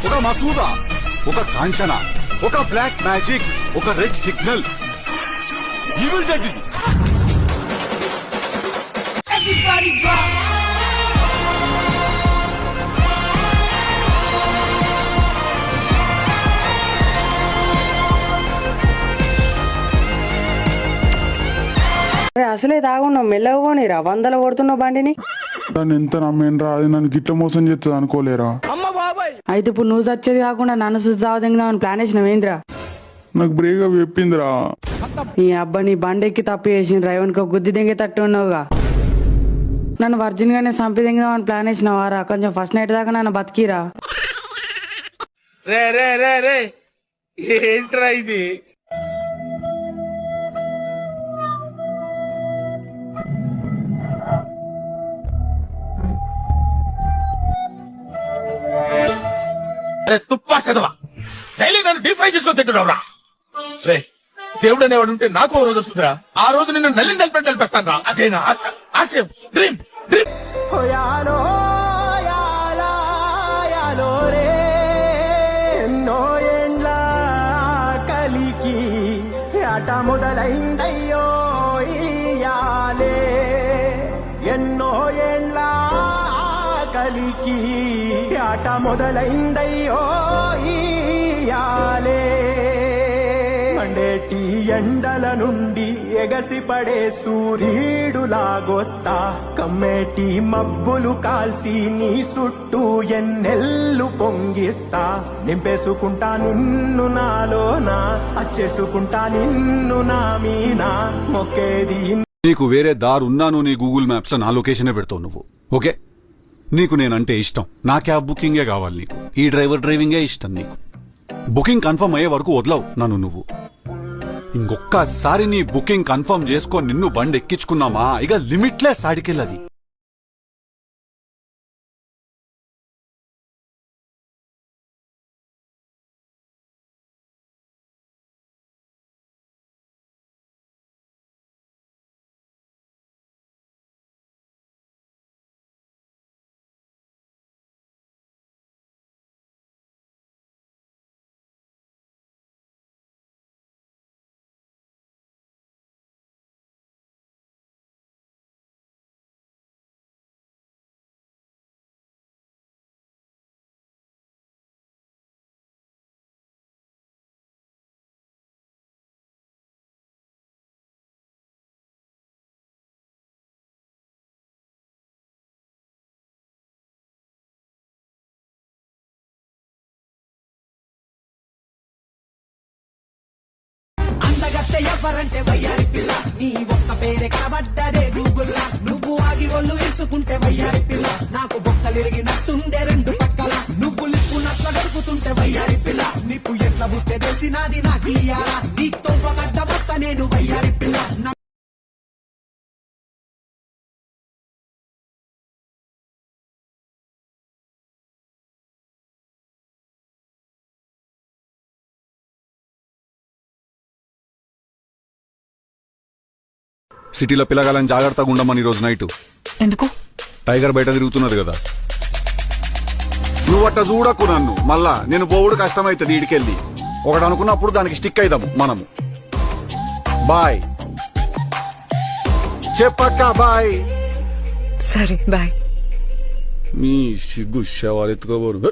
ఒక మసూదా, ఒక కాంచన, ఒక బ్లాక్ మ్యాజిక్, ఒక రెడ్ సిగ్నల్. ఈవిల్ డెడ్ ఇది. Everybody drop. అసలే తాగున్నావు, మెల్లగా పోనీరా, వందలు కొడుతున్నావు బండిని. దాన్ని ఎంత నమ్మేనరా, అది నన్ను గిట్ల మోసం చేస్తుంది అనుకోలేరా. అయితే ఇప్పుడు నువ్వు చచ్చేది కాకుండా నన్ను చూసి తాగుదామని ప్లాన్ వేసినావు ఏంద్రా? నాకు బ్రేకప్ చెప్పిందిరా. నీ అబ్బా నీ బండి ఎక్కి తప్పు చేసిన డ్రైవర్కి గుద్ది దెంగే తట్టు ఉన్నావుగా. నన్ను వర్జిన్ గానే చంపి దెంగదామని ప్లాన్ వేసినావారా? కొంచెం ఫస్ట్ నైట్ దాకా నన్ను బతికిరా. రే రే రే రే ఏంట్రా ఇది? అరే తుప్పా చదవా, డైలీ నన్ను డీప్ ఫ్రై చేసుకొని తింటున్నావురా. రే దేవుడు అనేవాడు ఉంటే నాకు ఓ రోజు వస్తుందిరా. ఆ రోజు నిన్ను నల్లి నలిపెట్టి నలిపేస్తాను రా. అదేనా ఆశ, ఆశయం, డ్రీమ్ డ్రీమ్. ఎన్నో ఏండ్ల కలికి ఆట మొదలైందయ్యో ఇయాలే. ఎన్నో ఏండ్ల కలికి ఆట మొదలైందయ్యో ఇయాలే. మండేటి ఎండల నుండి ఎగసిపడే సూర్యుడులాగొస్తా, కమ్మేటి మబ్బులు కాల్సి నీ చుట్టూ ఎన్నెల్లు పొంగిస్తా. నింపేసుకుంటా నిన్ను నాలోనా, అచ్చేసుకుంటా నిన్ను నా మీనా. మొక్కేది నీకు వేరే దారున్నాను నీ గూగుల్ మ్యాప్స్ లో నా లొకేషనే పెడతావు నువ్వు. ఓకే, నీకు నేనంటే ఇష్టం, నా క్యాబ్ బుకింగే కావాలి నీకు, ఈ డ్రైవర్ డ్రైవింగే ఇష్టం నీకు. బుకింగ్ కన్ఫర్మ్ అయ్యే వరకు వదలవు నన్ను నువ్వు. ఇంకొక్కసారి నీ బుకింగ్ కన్ఫర్మ్ చేసుకొని నిన్ను బండి ఎక్కించుకున్నామా ఇక లిమిట్లెస్ ఆడికెళ్ళది. అందగత్తె ఎవరంటే వయ్యారి పిల్ల, నీ ఒక్క పేరే కనబడ్డదే గూగుల్లా. నువ్వు ఆగి ఒళ్ళు ఇసుకుంటే వయ్యారి పిల్ల, నాకు బొక్కలిరిగినట్టుండే రెండు పక్కల. నువ్వు లిప్పునట్ల గడుపుతుంటే వయ్యారి పిల్ల, నీకు ఎట్ల బుట్టే తెలిసినది నాకు ఇయ్యాలా. నీతో పగడ్డ మొత్త నేను వయ్యారి పిల్ల. సిటీలో పిల్లగాలని జాగ్రత్తగా ఉండమని ఈరోజు నైట్. ఎందుకు? టైగర్ బయట తిరుగుతున్నది కదా. నువ్వు అట్ట చూడకు నన్ను, మళ్ళా నేను పోవుడు కష్టమైతుంది ఈడికెళ్ళి. ఒకటి అనుకున్నప్పుడు దానికి స్టిక్ అయిదాం మనము. బాయ్ చెప్పక్క, బాయ్. సరే బాయ్. మీ సిగ్గు శవాలు ఎత్తుకోబోరు.